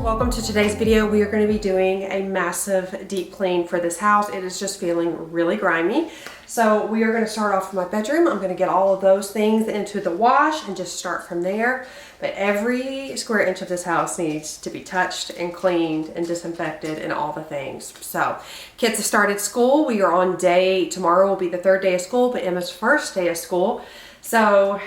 Welcome to today's video. We are going to be doing a massive deep clean for this house. It is just feeling really grimy. So we are going to start off in my bedroom. I'm going to get all of those things into the wash and just start from there. But every square inch of this house needs to be touched and cleaned and disinfected and all the things. So kids have started school. We are on tomorrow will be the third day of school, but Emma's first day of school. So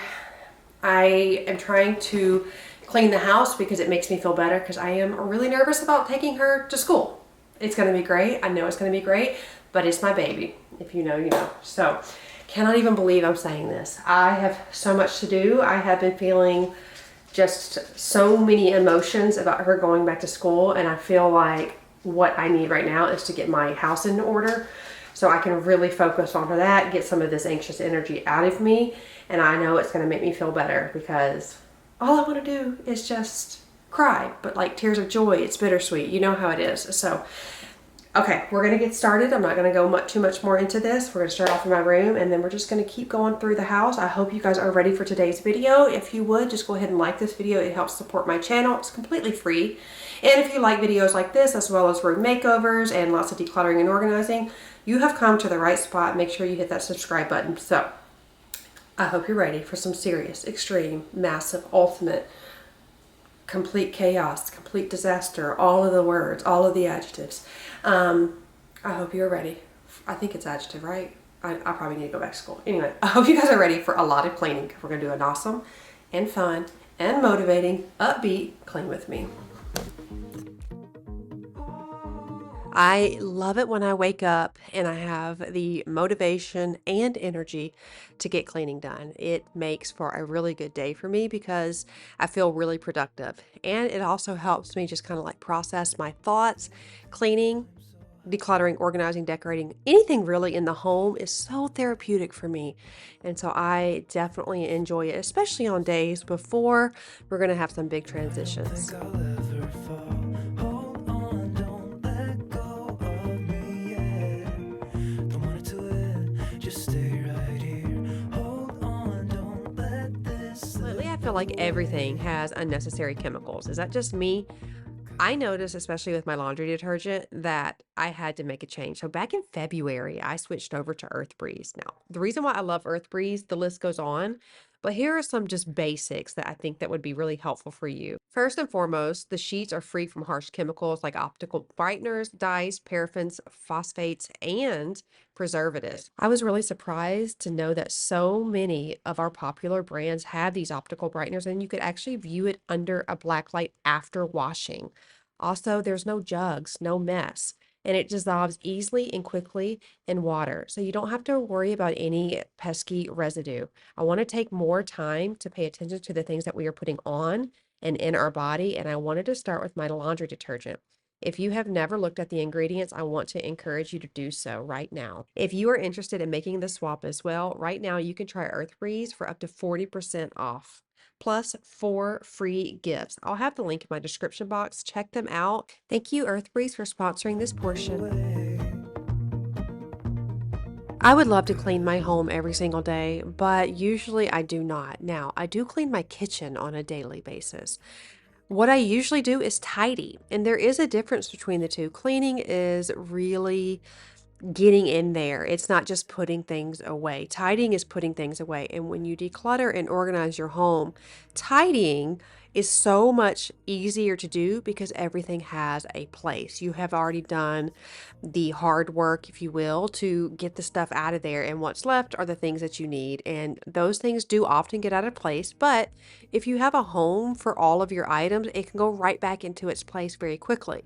I am trying to clean the house because it makes me feel better, because I am really nervous about taking her to school. It's going to be great. I know it's going to be great, but it's my baby. If you know, you know. So cannot even believe I'm saying this. I have so much to do. I have been feeling just so many emotions about her going back to school, and I feel like what I need right now is to get my house in order so I can really focus on that, get some of this anxious energy out of me, and I know it's going to make me feel better, because all I want to do is just cry, but like tears of joy. It's bittersweet. You know how it is. So, okay, we're going to get started. I'm not going to go too much more into this. We're going to start off in my room, and then we're just going to keep going through the house. I hope you guys are ready for today's video. If you would, just go ahead and like this video. It helps support my channel. It's completely free. And if you like videos like this, as well as room makeovers and lots of decluttering and organizing, you have come to the right spot. Make sure you hit that subscribe button. So, I hope you're ready for some serious, extreme, massive, ultimate, complete chaos, complete disaster, all of the words, all of the adjectives. I hope you're ready. I think it's adjective, right? I probably need to go back to school. Anyway, I hope you guys are ready for a lot of cleaning. We're going to do an awesome and fun and motivating, upbeat clean with me. I love it when I wake up and I have the motivation and energy to get cleaning done. It makes for a really good day for me because I feel really productive. And it also helps me just kind of like process my thoughts. Cleaning, decluttering, organizing, decorating, anything really in the home is so therapeutic for me. And so I definitely enjoy it, especially on days before we're going to have some big transitions. I feel like everything has unnecessary chemicals. Is that just me? I noticed, especially with my laundry detergent, that I had to make a change. So back in February, I switched over to Earth Breeze. Now, the reason why I love Earth Breeze, the list goes on, but here are some just basics that I think that would be really helpful for you. First and foremost, the sheets are free from harsh chemicals like optical brighteners, dyes, paraffins, phosphates, and preservatives. I was really surprised to know that so many of our popular brands have these optical brighteners, and you could actually view it under a black light after washing. Also, there's no jugs, no mess, and it dissolves easily and quickly in water. So you don't have to worry about any pesky residue. I want to take more time to pay attention to the things that we are putting on and in our body, and I wanted to start with my laundry detergent. If you have never looked at the ingredients, I want to encourage you to do so right now. If you are interested in making the swap as well, right now you can try Earth Breeze for up to 40% off. Plus 4 free gifts. I'll have the link in my description box. Check them out. Thank you, Earth Breeze, for sponsoring this portion. I would love to clean my home every single day, but usually I do not. Now, I do clean my kitchen on a daily basis. What I usually do is tidy, and there is a difference between the two. Cleaning is really getting in there. It's not just putting things away. Tidying is putting things away. And when you declutter and organize your home, tidying is so much easier to do because everything has a place. You have already done the hard work, if you will, to get the stuff out of there. And what's left are the things that you need. And those things do often get out of place. But if you have a home for all of your items, it can go right back into its place very quickly.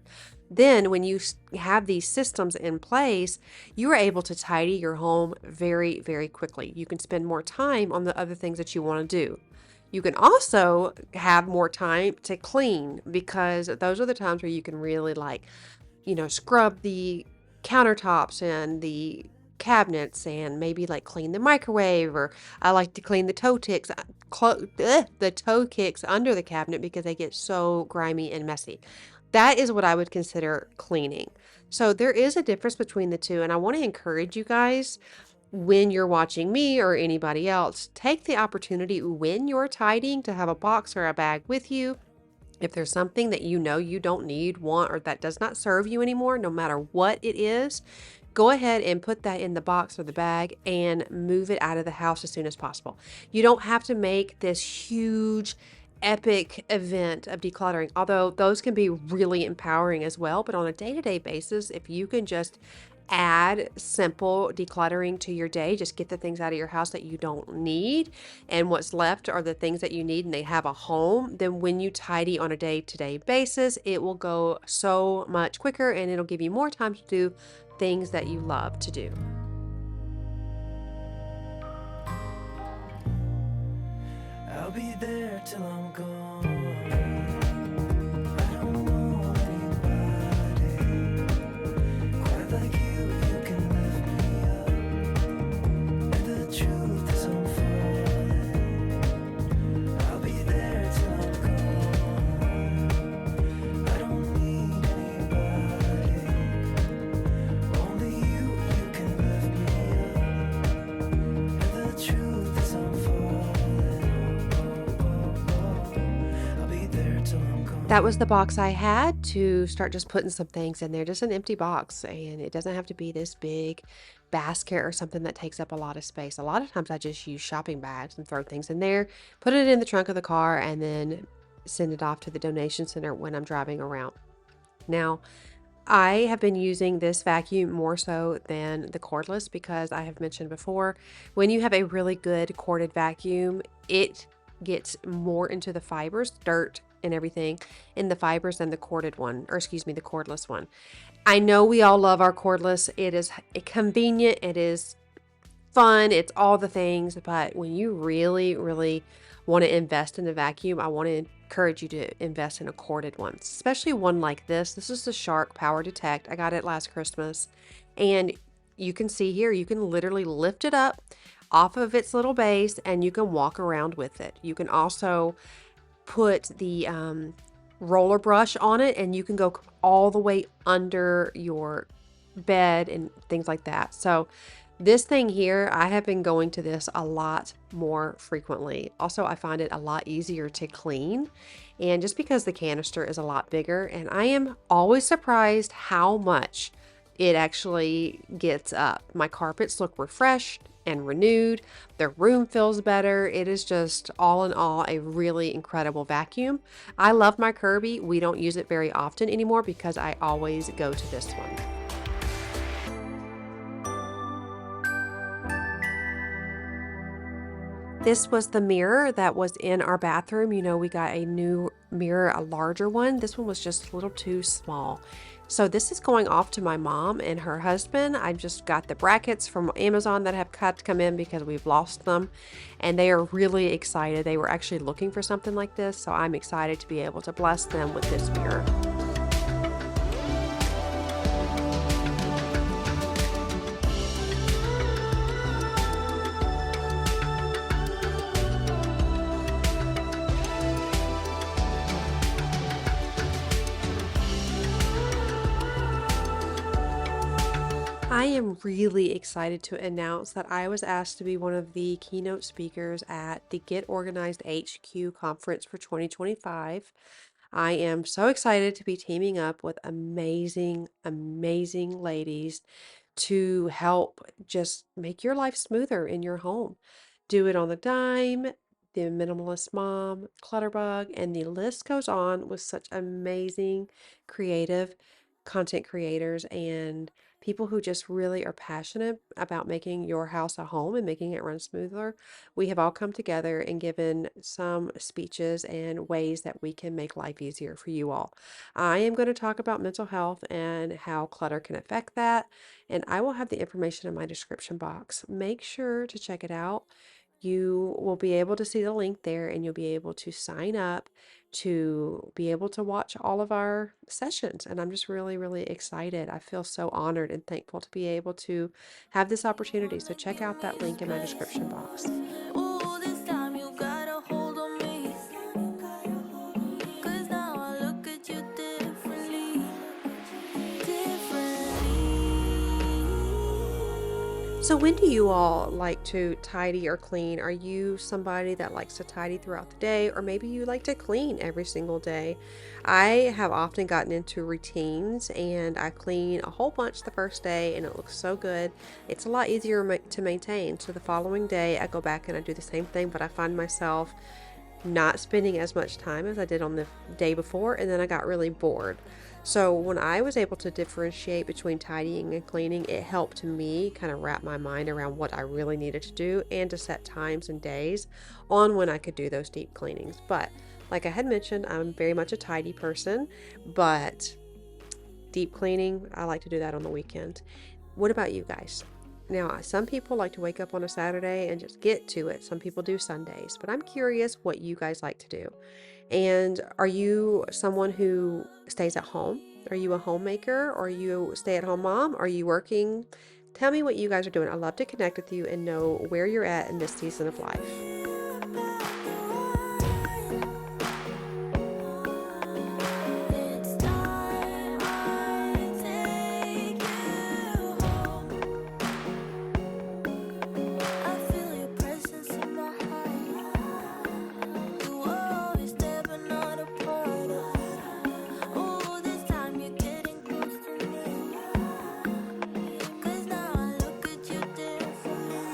Then when you have these systems in place, you are able to tidy your home very, very quickly. You can spend more time on the other things that you want to do. You can also have more time to clean, because those are the times where you can really scrub the countertops and the cabinets, and maybe like clean the microwave, or I like to clean the toe kicks under the cabinet because they get so grimy and messy. That is what I would consider cleaning. So there is a difference between the two, and I want to encourage you guys, when you're watching me or anybody else, take the opportunity when you're tidying to have a box or a bag with you If there's something that you know you don't need, want, or that does not serve you anymore, no matter what it is, go ahead and put that in the box or the bag and move it out of the house as soon as possible. You don't have to make this huge, epic event of decluttering, although those can be really empowering as well. But on a day to day basis, if you can just add simple decluttering to your day, just get the things out of your house that you don't need, and what's left are the things that you need and they have a home, then when you tidy on a day to day basis, it will go so much quicker and it'll give you more time to do things that you love to do. I'll be there till I'm gone. I don't know anybody quite like you can lift me up. And the truth is I'm falling. I'll be there till I'm gone. I don't need anybody. Only you can lift me up. And the truth is I'm falling. That was the box I had to start just putting some things in there, just an empty box. And it doesn't have to be this big basket or something that takes up a lot of space. A lot of times I just use shopping bags and throw things in there, put it in the trunk of the car, and then send it off to the donation center when I'm driving around. Now, I have been using this vacuum more so than the cordless because I have mentioned before, when you have a really good corded vacuum, it gets more into the fibers, dirt and everything in the fibers than the corded one, or excuse me, the cordless one. I know we all love our cordless. It is convenient. It is fun. It's all the things. But when you really, really want to invest in a vacuum, I want to encourage you to invest in a corded one, especially one like this. This is the Shark Power Detect. I got it last Christmas. And you can see here, you can literally lift it up off of its little base and you can walk around with it. You can also put the roller brush on it and you can go all the way under your bed and things like that. So this thing here, I have been going to this a lot more frequently. Also, I find it a lot easier to clean, and just because the canister is a lot bigger, and I am always surprised how much it actually gets up. My carpets look refreshed and renewed. The room feels better. It is just all in all a really incredible vacuum. I love my Kirby. We don't use it very often anymore because I always go to this one. This was the mirror that was in our bathroom. You know, we got a new mirror, a larger one. This one was just a little too small. So this is going off to my mom and her husband. I just got the brackets from Amazon that have got to come in because we've lost them. And they are really excited. They were actually looking for something like this. So I'm excited to be able to bless them with this mirror. I am really excited to announce that I was asked to be one of the keynote speakers at the Get Organized HQ conference for 2025. I am so excited to be teaming up with amazing, amazing ladies to help just make your life smoother in your home. Do it on the dime, the minimalist mom, clutterbug, and the list goes on with such amazing creative content creators and people who just really are passionate about making your house a home and making it run smoother. We have all come together and given some speeches and ways that we can make life easier for you all. I am going to talk about mental health and how clutter can affect that, and I will have the information in my description box. Make sure to check it out. You will be able to see the link there and you'll be able to sign up to be able to watch all of our sessions. And I'm just really, really excited. I feel so honored and thankful to be able to have this opportunity. So check out that link in my description box. Ooh, this time you got a hold on me. 'Cause now I look at you differently. So when do you all like to tidy or clean? Are you somebody that likes to tidy throughout the day, or maybe you like to clean every single day? I have often gotten into routines and I clean a whole bunch the first day and it looks so good. It's a lot easier to maintain. So the following day I go back and I do the same thing, but I find myself not spending as much time as I did on the day before, and then I got really bored. So when I was able to differentiate between tidying and cleaning, it helped me kind of wrap my mind around what I really needed to do and to set times and days on when I could do those deep cleanings. But like I had mentioned, I'm very much a tidy person, but deep cleaning, I like to do that on the weekend. What about you guys? Now, some people like to wake up on a Saturday and just get to it. Some people do Sundays, but I'm curious what you guys like to do. And are you someone who stays at home? Are you a homemaker? Or are you a stay-at-home mom? Are you working? Tell me what you guys are doing. I love to connect with you and know where you're at in this season of life. It's time I take you home. I feel your presence in my heart. You were always there, but not a part of. Oh, this time you're getting close to me. 'Cause now I look at you differently.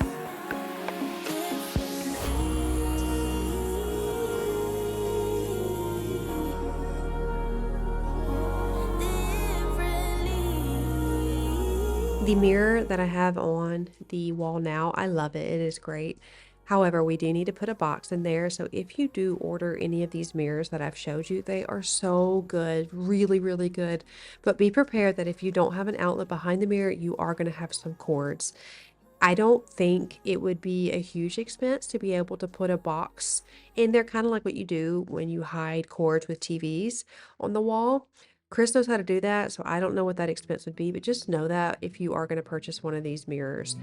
The mirror that I have on the wall now, I love it. It is great. However, we do need to put a box in there. So if you do order any of these mirrors that I've showed you, they are so good, really, really good. But be prepared that if you don't have an outlet behind the mirror, you are going to have some cords. I don't think it would be a huge expense to be able to put a box in there, kind of like what you do when you hide cords with TVs on the wall. Chris knows how to do that, so I don't know what that expense would be, but just know that if you are going to purchase one of these mirrors.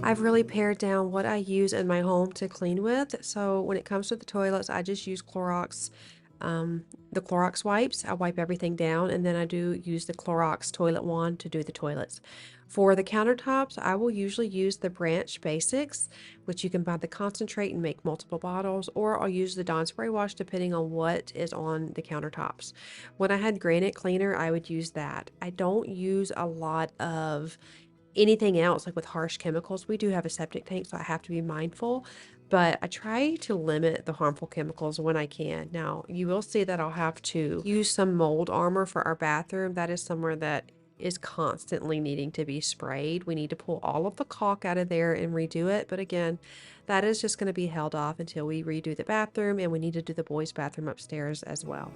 I've really pared down what I use in my home to clean with. So when it comes to the toilets, I just use um, the Clorox wipes. I wipe everything down, and then I do use the Clorox toilet wand to do the toilets. For the countertops, I will usually use the Branch Basics, which you can buy the concentrate and make multiple bottles, or I'll use the Dawn Spray Wash depending on what is on the countertops. When I had granite cleaner, I would use that. I don't use a lot of anything else like with harsh chemicals. We do have a septic tank, so I have to be mindful, but I try to limit the harmful chemicals when I can. Now, you will see that I'll have to use some mold armor for our bathroom. That is somewhere that is constantly needing to be sprayed. We need to pull all of the caulk out of there and redo it. But again, that is just going to be held off until we redo the bathroom, and we need to do the boys' bathroom upstairs as well.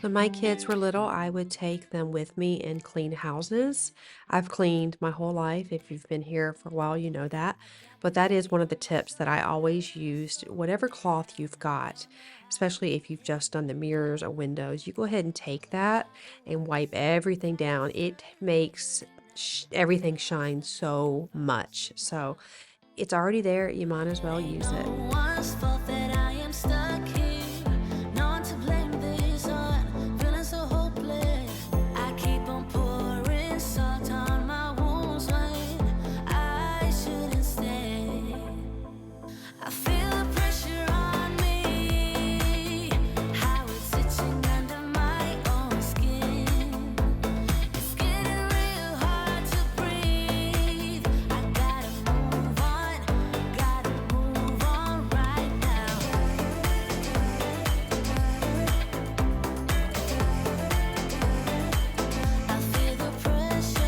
When my kids were little, I would take them with me and clean houses. I've cleaned my whole life. If you've been here for a while, you know that. But that is one of the tips that I always used. Whatever cloth you've got, especially if you've just done the mirrors or windows, you go ahead and take that and wipe everything down. It makes everything shine so much. So it's already there. You might as well use it. One's fault that I am stuck here. No one to blame this on. Feeling so hopeless. I keep on pouring salt on my wounds when I shouldn't stay. I feel the pressure on me, how it's itching under my own skin. It's getting real hard to breathe. I gotta move on right now. I feel the pressure.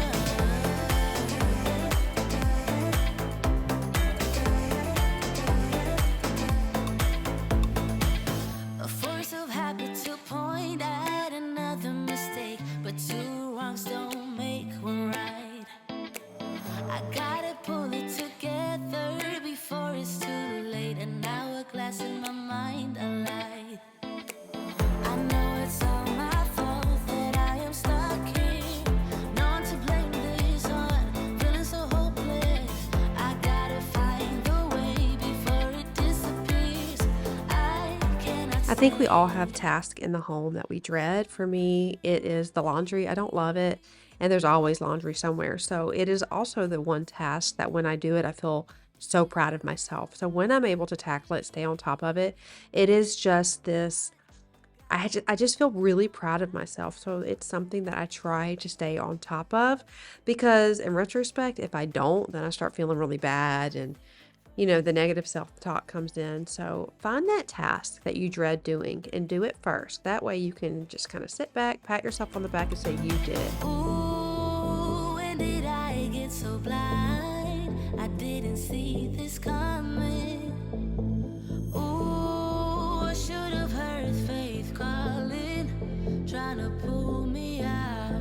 A force of habit to point at another mistake, but two wrongs don't make one right. I gotta pull it together before it's too late. An hourglass in my mind, a light. I know it's all my fault that I am stuck here. No one to blame this on. Feeling so hopeless. I gotta find the way before it disappears. I think we all have tasks in the home that we dread. For me, it is the laundry. I don't love it, and there's always laundry somewhere. So it is also the one task that when I do it, I feel so proud of myself. So when I'm able to tackle it, stay on top of it, it is just this. I just feel really proud of myself. So it's something that I try to stay on top of, because in retrospect, if I don't, then I start feeling really bad, and the negative self-talk comes in. So find that task that you dread doing and do it first. That way you can just kind of sit back, pat yourself on the back and say you did it. Ooh, when did I get so blind? I didn't see this coming. Ooh, I should have heard faith calling, trying to pull me out.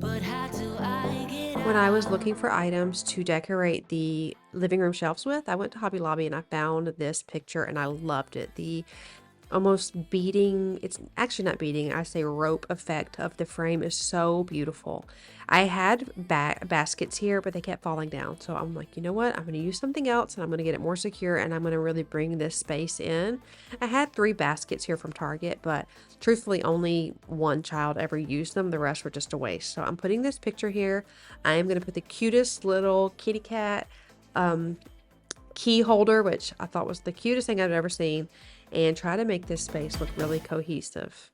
But how do I get out? When I was looking for items to decorate the living room shelves with, I went to Hobby Lobby and I found this picture and I loved it. The almost beading, it's actually not beading, I say rope effect of the frame is so beautiful. I had baskets here, but they kept falling down. So I'm like, you know what? I'm going to use something else and I'm going to get it more secure and I'm going to really bring this space in. I had 3 baskets here from Target, but truthfully only one child ever used them. The rest were just a waste. So I'm putting this picture here. I am going to put the cutest little kitty cat key holder, which I thought was the cutest thing I've ever seen, and try to make this space look really cohesive.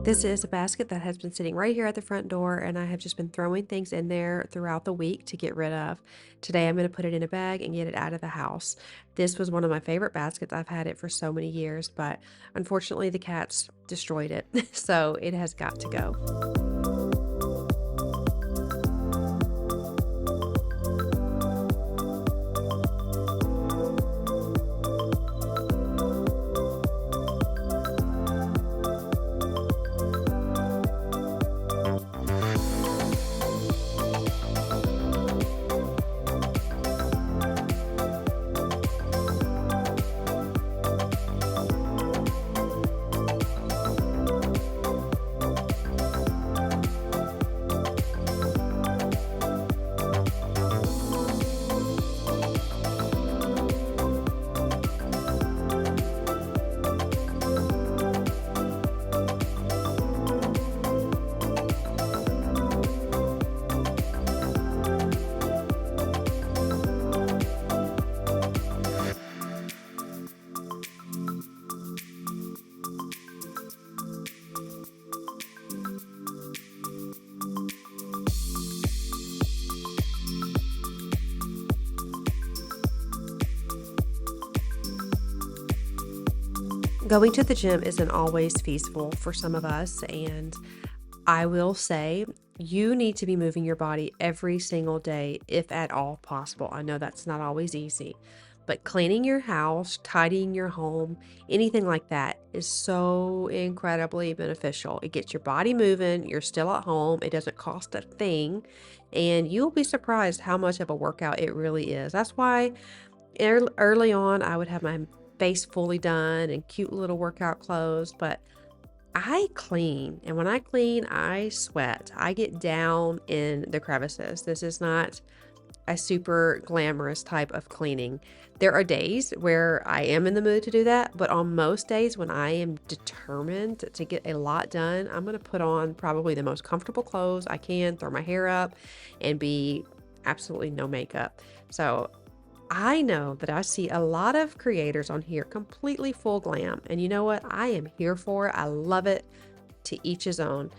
This is a basket that has been sitting right here at the front door, and I have just been throwing things in there throughout the week to get rid of. Today I'm going to put it in a bag and get it out of the house. This was one of my favorite baskets. I've had it for so many years, but unfortunately the cats destroyed it, so it has got to go. Going to the gym isn't always feasible for some of us, and I will say you need to be moving your body every single day, if at all possible. I know that's not always easy, but cleaning your house, tidying your home, anything like that is so incredibly beneficial. It gets your body moving, you're still at home, it doesn't cost a thing, and you'll be surprised how much of a workout it really is. That's why early on I would have my face fully done and cute little workout clothes, but I clean, and when I clean, I sweat. I get down in the crevices. This is not a super glamorous type of cleaning. There are days where I am in the mood to do that, but on most days when I am determined to get a lot done, I'm going to put on probably the most comfortable clothes I can, throw my hair up, and be absolutely no makeup. So I know that I see a lot of creators on here completely full glam, and you know what? I am here for it. I love it. To each his own,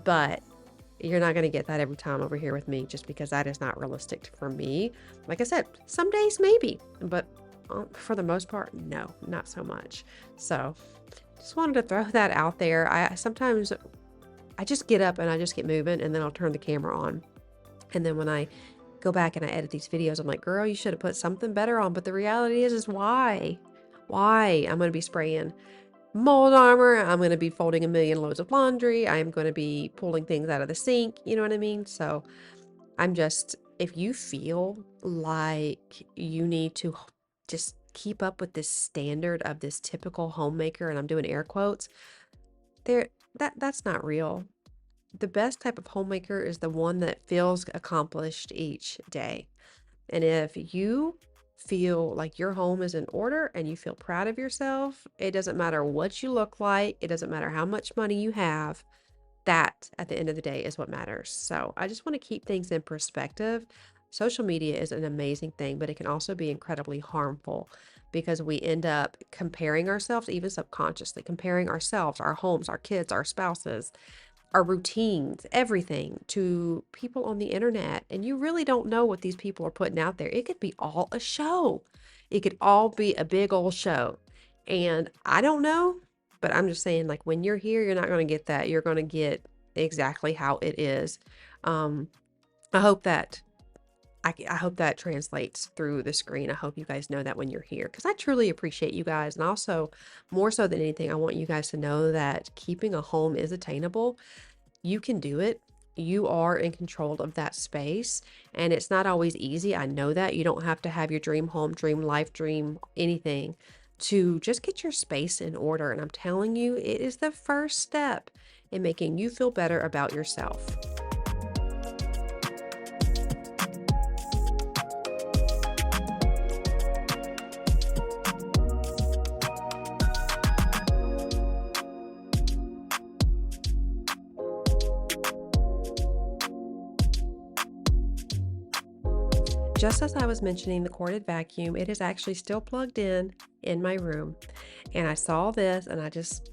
but you're not going to get that every time over here with me, just because that is not realistic for me. Like I said, some days maybe, but for the most part, no, not so much. So just wanted to throw that out there. Sometimes I just get up and I just get moving, and then I'll turn the camera on, and then when I go back and I edit these videos, I'm like, girl, you should have put something better on. But the reality is why I'm going to be spraying mold armor. I'm going to be folding a million loads of laundry. I'm going to be pulling things out of the sink. You know what I mean? So if you feel like you need to just keep up with this standard of this typical homemaker, and I'm doing air quotes, that's not real. The best type of homemaker is the one that feels accomplished each day. And if you feel like your home is in order and you feel proud of yourself, it doesn't matter what you look like, it doesn't matter how much money you have. That, at the end of the day, is what matters. So I just want to keep things in perspective. Social media is an amazing thing, but it can also be incredibly harmful because we end up comparing ourselves, even subconsciously, comparing ourselves, our homes, our kids, our spouses, our routines, everything to people on the internet. And you really don't know what these people are putting out there. It could be all a show. It could all be a big old show. And I don't know, but I'm just saying, like, when you're here, you're not going to get that. You're going to get exactly how it is. Um, I hope that I hope that translates through the screen. I hope you guys know that when you're here, because I truly appreciate you guys. And also, more so than anything, I want you guys to know that keeping a home is attainable. You can do it. You are in control of that space, and it's not always easy. I know that you don't have to have your dream home, dream life, dream anything to just get your space in order. And I'm telling you, it is the first step in making you feel better about yourself. Just as I was mentioning the corded vacuum, it is actually still plugged in my room. And I saw this and I just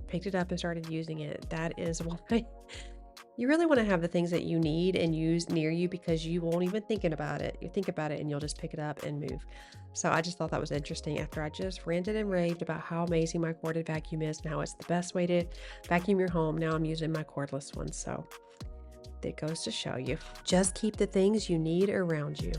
picked it up and started using it. That is why you really want to have the things that you need and use near you, because you won't even thinking about it. You think about it and you'll just pick it up and move. So I just thought that was interesting after I just ranted and raved about how amazing my corded vacuum is and how it's the best way to vacuum your home. Now I'm using my cordless one. So it goes to show you, just keep the things you need around you.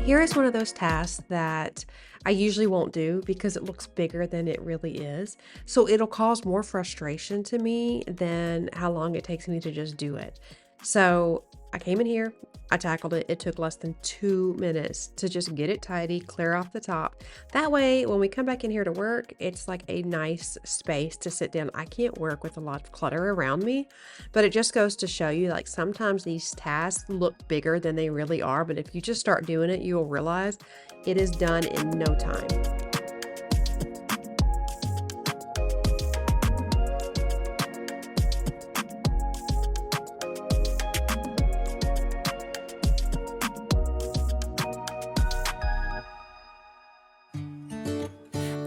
Here is one of those tasks that I usually won't do because it looks bigger than it really is. So it'll cause more frustration to me than how long it takes me to just do it. So I came in here, I tackled it. It took less than 2 minutes to just get it tidy, clear off the top. That way, when we come back in here to work, it's like a nice space to sit down. I can't work with a lot of clutter around me, but it just goes to show you, like, sometimes these tasks look bigger than they really are. But if you just start doing it, you'll realize it is done in no time.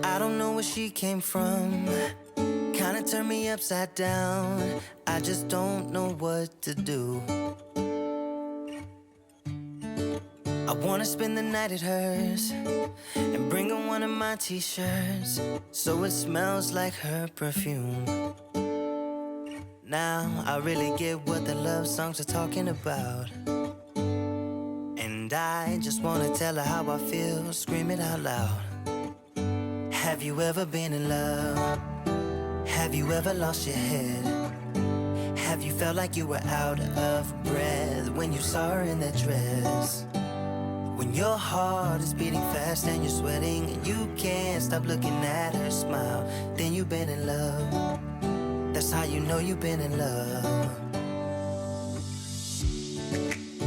I don't know where she came from. Kinda turned me upside down. I just don't know what to do. wanna spend the night at hers and bring her one of my t-shirts so it smells like her perfume. Now I really get what the love songs are talking about, and I just wanna tell her how I feel, scream it out loud. Have you ever been in love? Have you ever lost your head? Have you felt like you were out of breath when you saw her in that dress? When your heart is beating fast and you're sweating and you can't stop looking at her smile, then you've been in love. That's how you know you've been in love.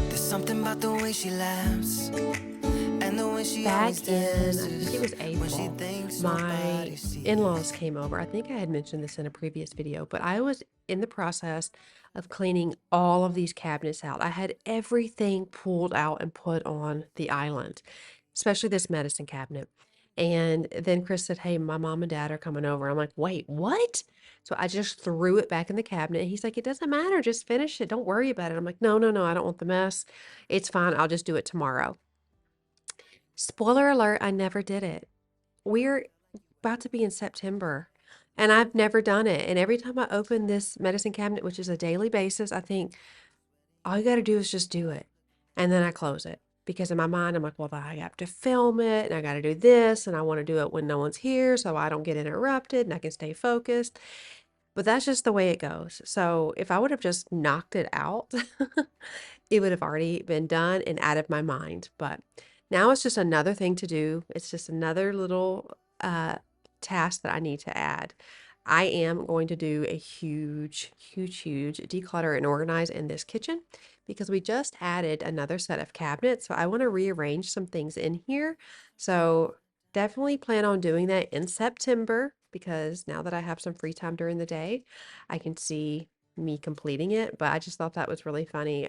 There's something about the way she laughs and the way she always Back in, I dances think it was when she April, thinks my nobody sees. in-laws came over. I think I had mentioned this in a previous video, but I was in the process of cleaning all of these cabinets out. I had everything pulled out and put on the island, especially this medicine cabinet. And then Chris said, "Hey, my mom and dad are coming over." I'm like, "Wait, what?" So I just threw it back in the cabinet. He's like, "It doesn't matter. Just finish it. Don't worry about it." I'm like, "No, no, no. I don't want the mess. It's fine. I'll just do it tomorrow." Spoiler alert, I never did it. We're about to be in September and I've never done it. And every time I open this medicine cabinet, which is a daily basis, I think all you got to do is just do it. And then I close it because in my mind, I'm like, well, I have to film it and I got to do this and I want to do it when no one's here so I don't get interrupted and I can stay focused. But that's just the way it goes. So if I would have just knocked it out, it would have already been done and out of my mind. But now it's just another thing to do. It's just another little task that I need to add. I am going to do a huge, huge, huge declutter and organize in this kitchen because we just added another set of cabinets. So I want to rearrange some things in here. So definitely plan on doing that in September because now that I have some free time during the day, I can see me completing it. But I just thought that was really funny.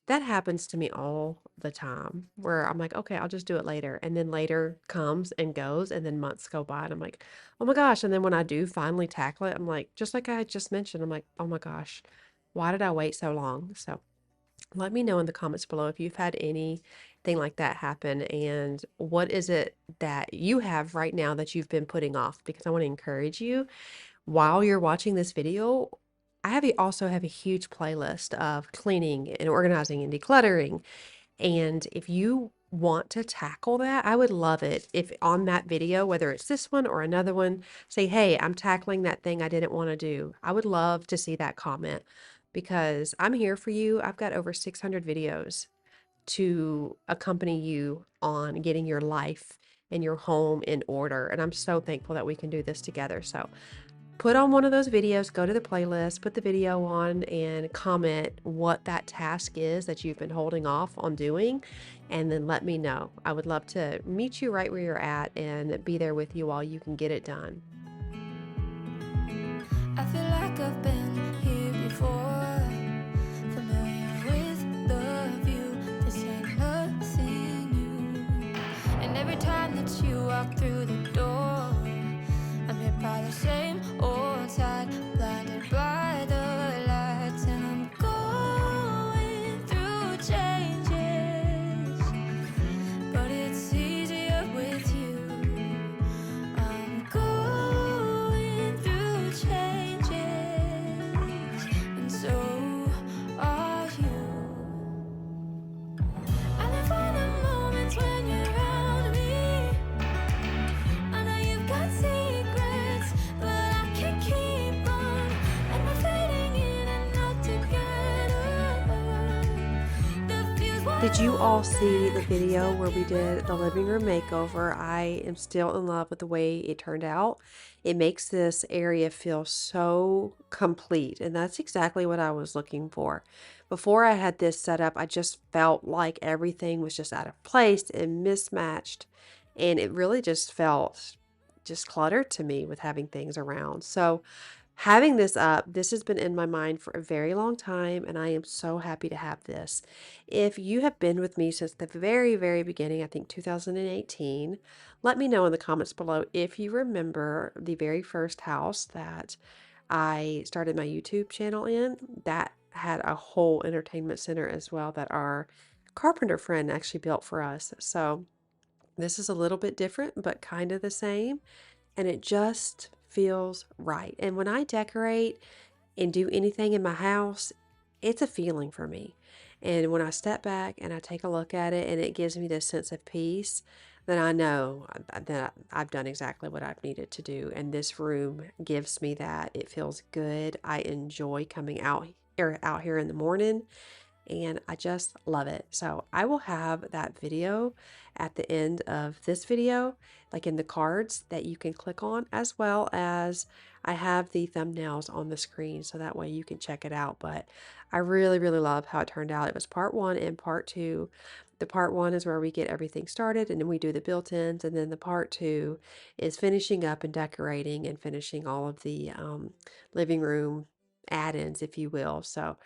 That happens to me all the time where I'm like, okay, I'll just do it later. And then later comes and goes, and then months go by, and I'm like, oh my gosh. And then when I do finally tackle it, I'm like, just like I just mentioned, I'm like, oh my gosh, why did I wait so long? So let me know in the comments below if you've had anything like that happen, and what is it that you have right now that you've been putting off? Because I want to encourage you while you're watching this video. Also have a huge playlist of cleaning and organizing and decluttering. And if you want to tackle that, I would love it if on that video, whether it's this one or another one, say, hey, I'm tackling that thing I didn't want to do. I would love to see that comment because I'm here for you. I've got over 600 videos to accompany you on getting your life and your home in order. And I'm so thankful that we can do this together. So put on one of those videos, go to the playlist, put the video on, and comment what that task is that you've been holding off on doing, and then let me know. I would love to meet you right where you're at and be there with you while you can get it done. I feel like I've been here before, familiar with the view. This ain't nothing new. And every time that you walk through the door, I'm hit by the same old tide, blinded by the lights, and I'm going through changes, but it's easier with you. I'm going through changes, and so are you. I live for the moments when you're around me. I know you've got secrets, but I can't keep them, and we're fading in and out together. The fuse won't Did you all see the video where we did the living room makeover? I am still in love with the way it turned out. It makes this area feel so complete, and that's exactly what I was looking for. Before I had this set up, I just felt like everything was just out of place and mismatched, and it really just felt just cluttered to me with having things around. So having this up, this has been in my mind for a very long time, and I am so happy to have this. If you have been with me since the very, very beginning, I think 2018, let me know in the comments below if you remember the very first house that I started my YouTube channel in. That had a whole entertainment center as well that our carpenter friend actually built for us. So this is a little bit different, but kind of the same. And it just feels right. And when I decorate and do anything in my house, it's a feeling for me. And when I step back and I take a look at it and it gives me this sense of peace, then I know that I've done exactly what I've needed to do. And this room gives me that. It feels good. I enjoy coming out here in the morning, and I just love it. So I will have that video at the end of this video, like in the cards that you can click on, as well as I have the thumbnails on the screen so that way you can check it out. But I really, really love how it turned out. It was part 1 and part 2. The part 1 is where we get everything started and then we do the built-ins, and then the part 2 is finishing up and decorating and finishing all of the living room add-ins, if you will. So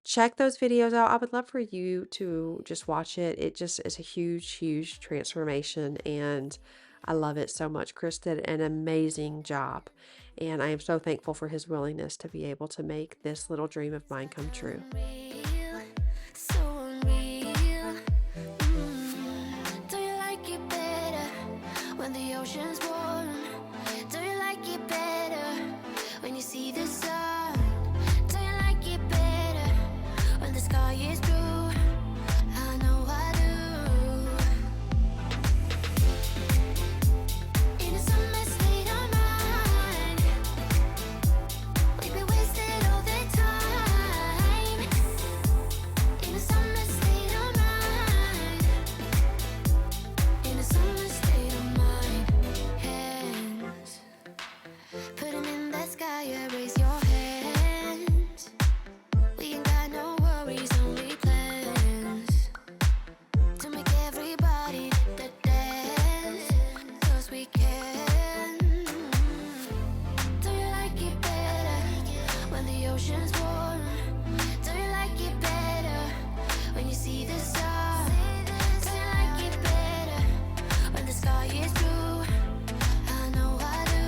check those videos out. I would love for you to just watch it. It just is a huge, huge transformation, and I love it so much. Chris did an amazing job, and I am so thankful for his willingness to be able to make this little dream of mine come true. Unreal, so unreal. Do you like it better when the ocean's warm? Do you like it better when you see the sun? Do you like it better when the sky is blue? I know I do. In a summer state of mind, we've been wasted all the time. In a summer state of mind, in a summer state of mind. Hands, put 'em in the sky, raise your hands. We ain't got no worries, only plans to make everybody dance, 'cause we can. Do you like it better when the ocean's warm? Do you like it better when you see the sun? Do you like it better when the sky is blue? I know I do.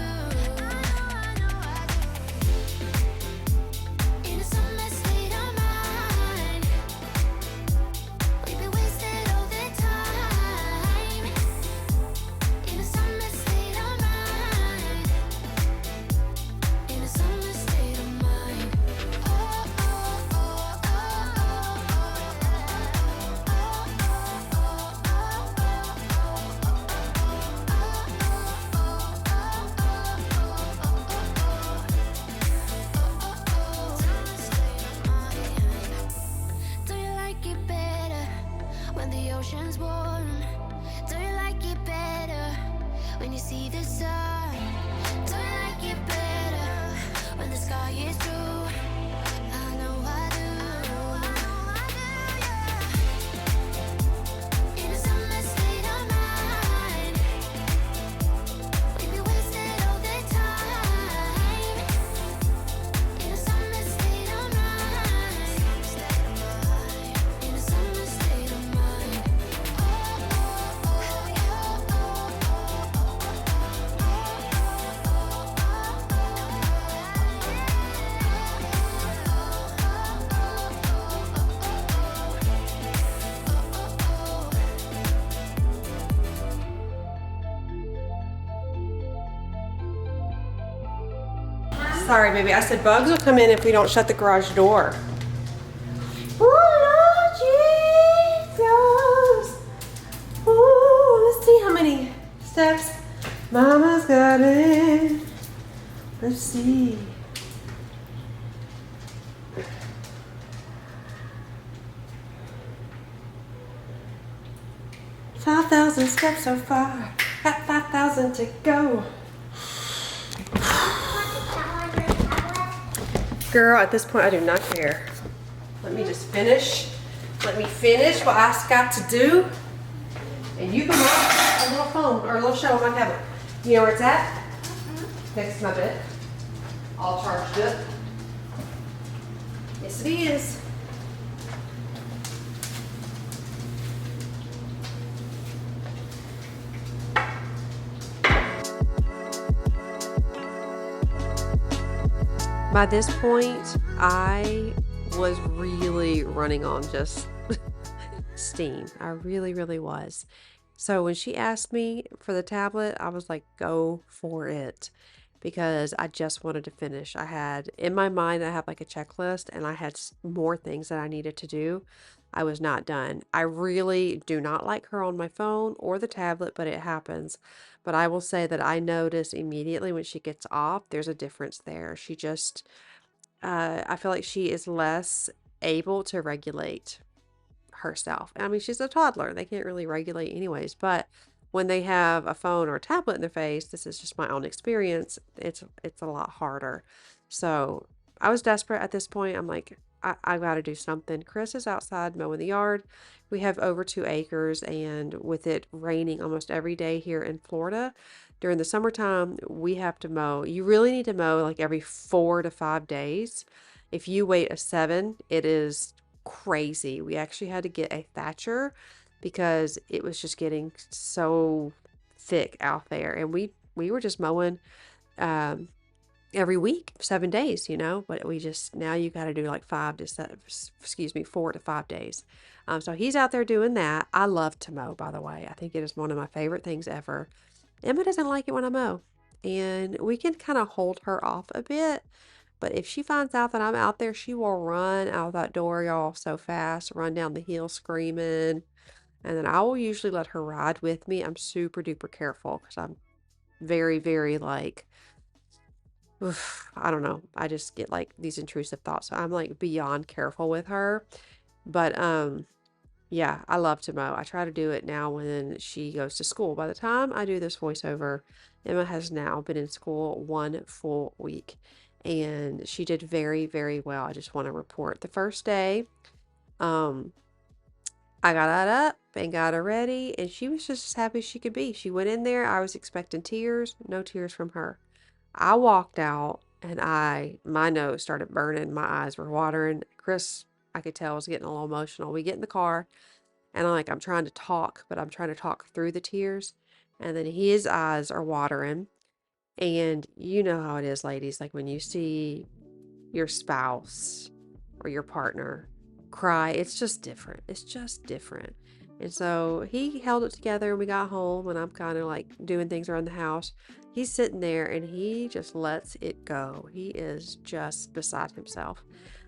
In a summer state of mind, we've been wasted all the time. In a summer state of mind, in a summer state of mind. Oh, oh, oh, oh, do you like it better when the ocean's warm? Do you like it better when you see the sun? Do you like it better when the sky is blue? I know I do. In a summer state of mind, we've been wasted all the time. In a summer state of mind, in a summer state of mind. Oh, oh, oh, oh, Sorry, baby. I said bugs will come in if we don't shut the garage door. Oh, Lord Jesus. Oh, let's see how many steps Mama's got in. Let's see. $5,000 steps so far. Got 5,000 to go. Girl, at this point, I do not care. Let me just finish. Let me finish what I've got to do. And you can watch a little phone or a little show on my tablet. You know where it's at? Next to my bed. All charged up. Yes, it is. By this point, I was really running on just steam. I really, really was. So when she asked me for the tablet, I was like, go for it. Because I just wanted to finish. I had, in my mind, I had like a checklist and I had more things that I needed to do. I was not done. I really do not like her on my phone or the tablet, but it happens. But I will say that I notice immediately when she gets off, there's a difference there. She just, I feel like she is less able to regulate herself. I mean, she's a toddler. They can't really regulate anyways, but when they have a phone or a tablet in their face, this is just my own experience, it's a lot harder. So I was desperate at this point. I'm like, I got to do something. Chris is outside mowing the yard. We have over 2 acres, and with it raining almost every day here in Florida, during the summertime, we have to mow. You really need to mow like every 4 to 5 days. If you wait a seven, it is crazy. We actually had to get a thatcher because it was just getting so thick out there, and we were just mowing um every week, 7 days, but we just, now you got to do like 4 to 5 days. So he's out there doing that. I love to mow, by the way. I think it is one of my favorite things ever. Emma doesn't like it when I mow, and we can kind of hold her off a bit. But if she finds out that I'm out there, she will run out that door, y'all, so fast, run down the hill screaming. And then I will usually let her ride with me. I'm super duper careful because I'm very, very like, oof, I don't know. I just get like these intrusive thoughts. So I'm like beyond careful with her. But yeah, I love to mow. I try to do it now when she goes to school. By the time I do this voiceover, Emma has now been in school 1 full week, and she did very, very well. I just want to report the first day. Um, I got that up and got her ready, and she was just as happy as she could be. She went in there. I was expecting tears, no tears from her. I walked out, and my nose started burning. My eyes were watering. Chris, I could tell, was getting a little emotional. We get in the car, and I'm trying to talk, but I'm trying to talk through the tears. And then his eyes are watering. And you know how it is, ladies. Like when you see your spouse or your partner cry, it's just different. It's just different. And so he held it together, and we got home, and I'm kind of like doing things around the house. He's sitting there and he just lets it go. He is just beside himself.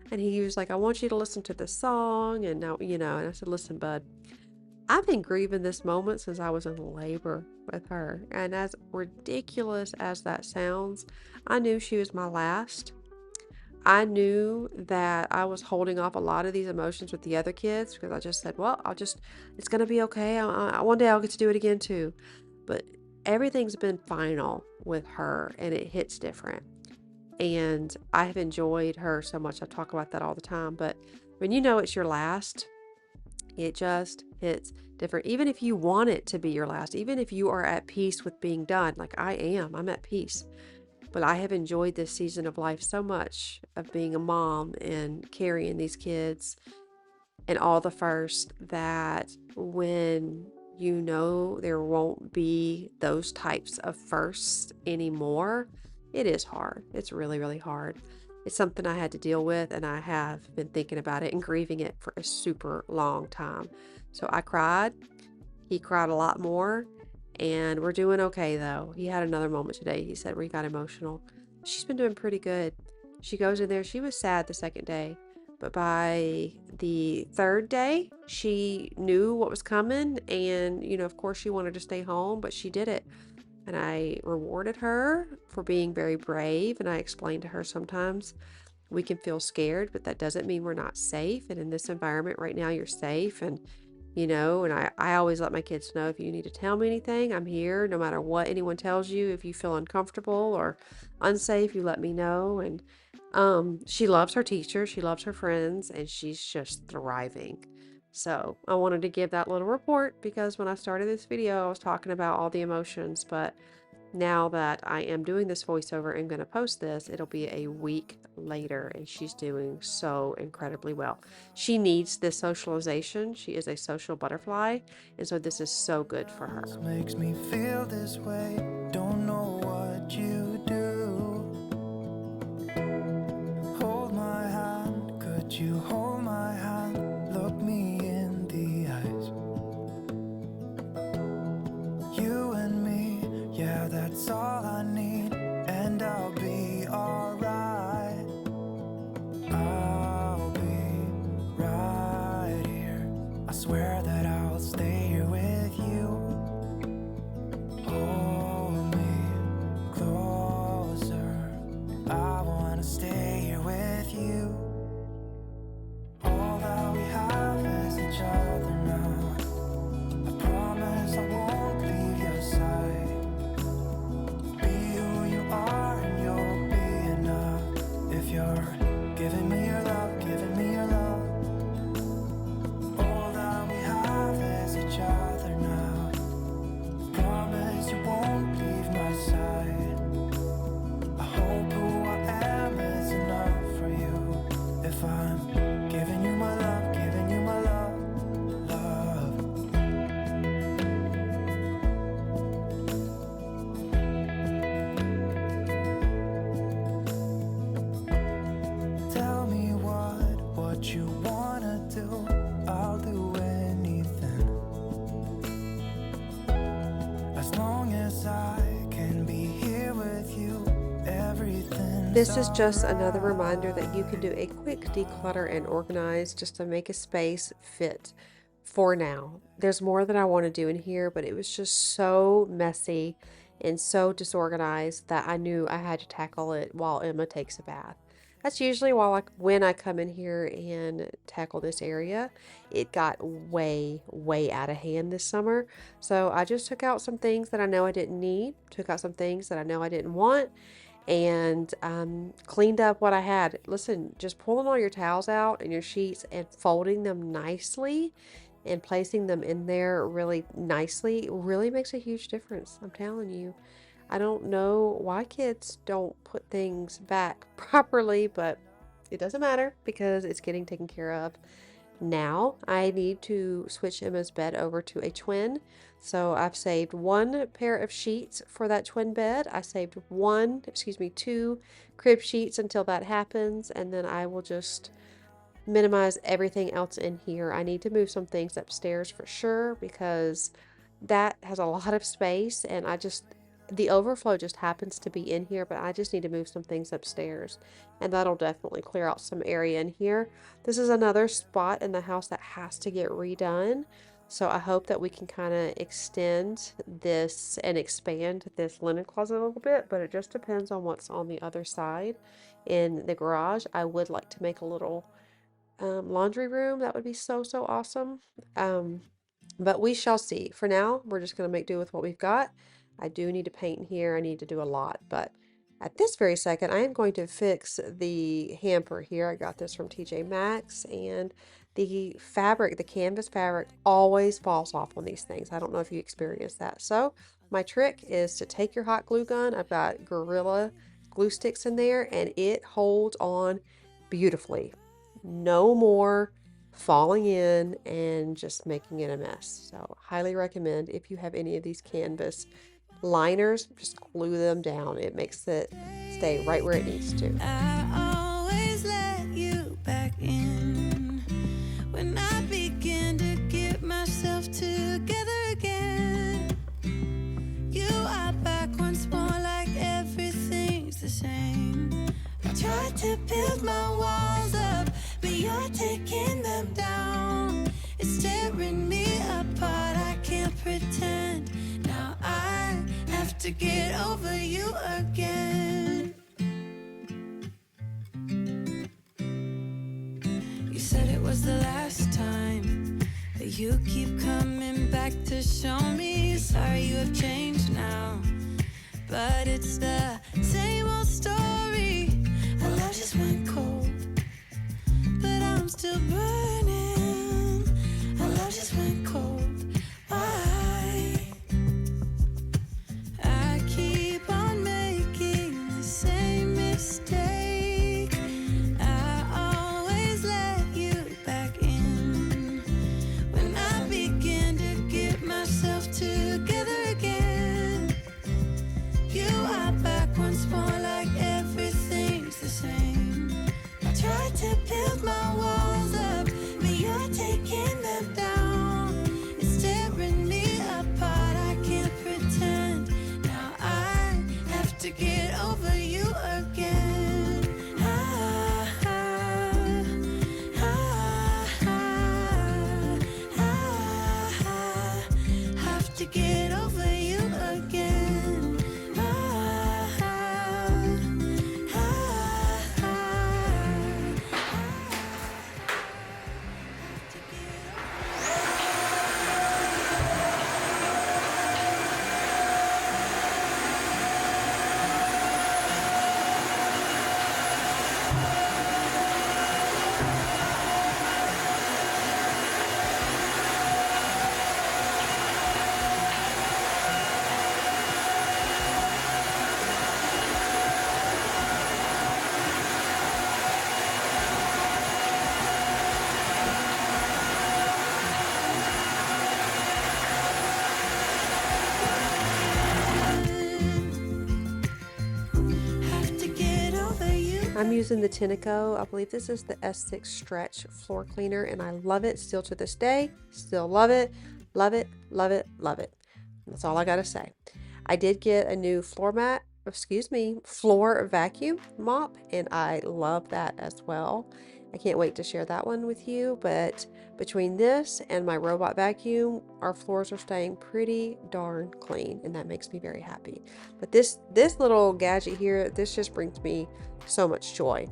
And he was like, I want you to listen to this song. And now, and I said, listen, bud, I've been grieving this moment since I was in labor with her. And as ridiculous as that sounds, I knew she was my last. I knew that I was holding off a lot of these emotions with the other kids because I just said, well, it's going to be okay. One day I'll get to do it again too. But everything's been final with her, and it hits different. And I have enjoyed her so much. I talk about that all the time. But when you know it's your last, it just hits different. Even if you want it to be your last, even if you are at peace with being done, like I'm at peace. But I have enjoyed this season of life so much, of being a mom and carrying these kids and all the first, that when you know there won't be those types of firsts anymore, it is hard. It's really, really hard. It's something I had to deal with, and I have been thinking about it and grieving it for a super long time. So I cried. He cried a lot more. And we're doing okay, though. He had another moment today. He said we got emotional. She's been doing pretty good. She goes in there. She was sad the second day. But by the third day, she knew what was coming. And, of course, she wanted to stay home, but she did it. And I rewarded her for being very brave. And I explained to her sometimes we can feel scared, but that doesn't mean we're not safe. And in this environment right now, you're safe. And and I always let my kids know, if you need to tell me anything, I'm here. No matter what anyone tells you, if you feel uncomfortable or unsafe, you let me know. And she loves her teacher, she loves her friends, and she's just thriving. So I wanted to give that little report because when I started this video, I was talking about all the emotions, but now that I am doing this voiceover and going to post this, it'll be a week later, and she's doing so incredibly well. She needs this socialization. She is a social butterfly, and so this is so good for her. Makes me feel this way. Don't know what you do. Hold my hand. Could you hold my hand? Look me in the eyes. This is just another reminder that you can do a quick declutter and organize just to make a space fit for now. There's more that I want to do in here, but it was just so messy and so disorganized that I knew I had to tackle it while Emma takes a bath. That's usually when I come in here and tackle this area. It got way, way out of hand this summer. So I just took out some things that I know I didn't need, took out some things that I know I didn't want, and cleaned up what I had. Listen, just pulling all your towels out and your sheets and folding them nicely and placing them in there really nicely really makes a huge difference. I'm telling you. I don't know why kids don't put things back properly, but it doesn't matter because it's getting taken care of. Now I need to switch Emma's bed over to a twin. So I've saved one pair of sheets for that twin bed. I saved two crib sheets until that happens, and then I will just minimize everything else in here. I need to move some things upstairs for sure because that has a lot of space, and the overflow just happens to be in here, but I just need to move some things upstairs, and that'll definitely clear out some area in here. This is another spot in the house that has to get redone, so I hope that we can kind of extend this and expand this linen closet a little bit, but it just depends on what's on the other side in the garage. I would like to make a little laundry room. That would be so, so awesome. But we shall see. For now, we're just going to make do with what we've got. I do need to paint in here. I need to do a lot, but at this very second, I am going to fix the hamper here. I got this from TJ Maxx, and the fabric, the canvas fabric, always falls off on these things. I don't know if you experienced that. So my trick is to take your hot glue gun. I've got Gorilla glue sticks in there, and it holds on beautifully. No more falling in and just making it a mess. So highly recommend, if you have any of these canvas liners, just glue them down. It makes it stay right where it needs to. I always let you back in when I begin to get myself together again. You are back once more, like everything's the same. I tried to build my walls up, but you're taking them down. It's tearing me apart, I can't pretend. Now I have to get over you again. You said it was the last time, but you keep coming back to show me. Sorry you have changed now, but it's the same old story. Our love just went cold, but I'm still burning. Our love just went cold. Why? I keep on making the same mistake. I always let you back in when I begin to get myself together again. You are back once more, like everything's the same. I tried to build my walls up, but you're taking them down. It's tearing me apart, I can't pretend. Now I have to get over you again. I have to get over you again. I'm using the Tinico. I believe this is the S6 Stretch Floor Cleaner, and I love it still to this day. Still love it. Love it, love it, love it. That's all I gotta say. I did get a new floor mat floor vacuum mop, and I love that as well. I can't wait to share that one with you, but between this and my robot vacuum, our floors are staying pretty darn clean, and that makes me very happy. But this little gadget here, this just brings me so much joy.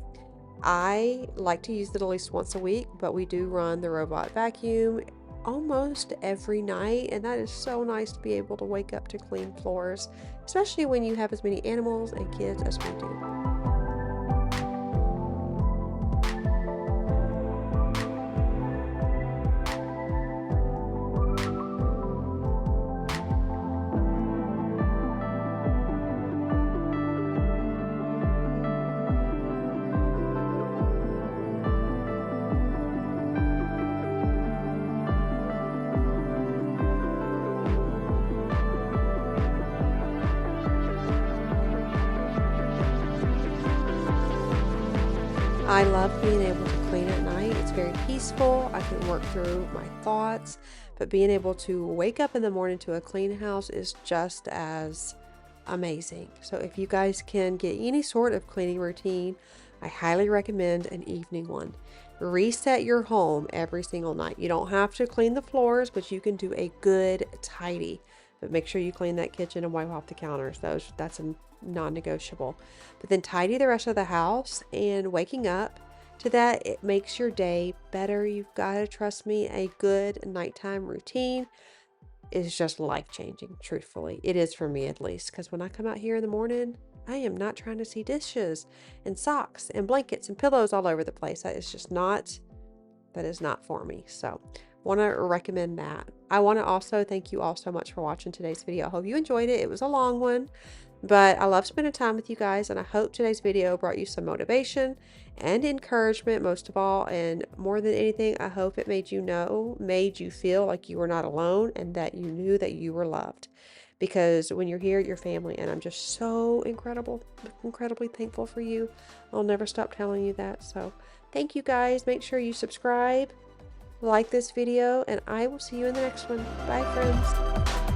I like to use it at least once a week, but we do run the robot vacuum almost every night, and that is so nice to be able to wake up to clean floors, especially when you have as many animals and kids as we do. I love being able to clean at night. It's very peaceful. I can work through my thoughts, but being able to wake up in the morning to a clean house is just as amazing. So if you guys can get any sort of cleaning routine, I highly recommend an evening one. Reset your home every single night. You don't have to clean the floors, but you can do a good tidy. But make sure you clean that kitchen and wipe off the counters. That's a non-negotiable. But then tidy the rest of the house, and waking up to that, it makes your day better. You've got to trust me, a good nighttime routine is just life-changing. Truthfully, it is for me, at least, because when I come out here in the morning, I am not trying to see dishes and socks and blankets and pillows all over the place. That is not for me. So want to recommend that. I want to also thank you all so much for watching today's video. I hope you enjoyed it. It was a long one, but I love spending time with you guys, and I hope today's video brought you some motivation and encouragement, most of all. And more than anything, I hope it made you feel like you were not alone, and that you knew that you were loved. Because when you're here, you're family, and I'm just so incredibly thankful for you. I'll never stop telling you that. So thank you guys. Make sure you subscribe, like this video, and I will see you in the next one. Bye, friends.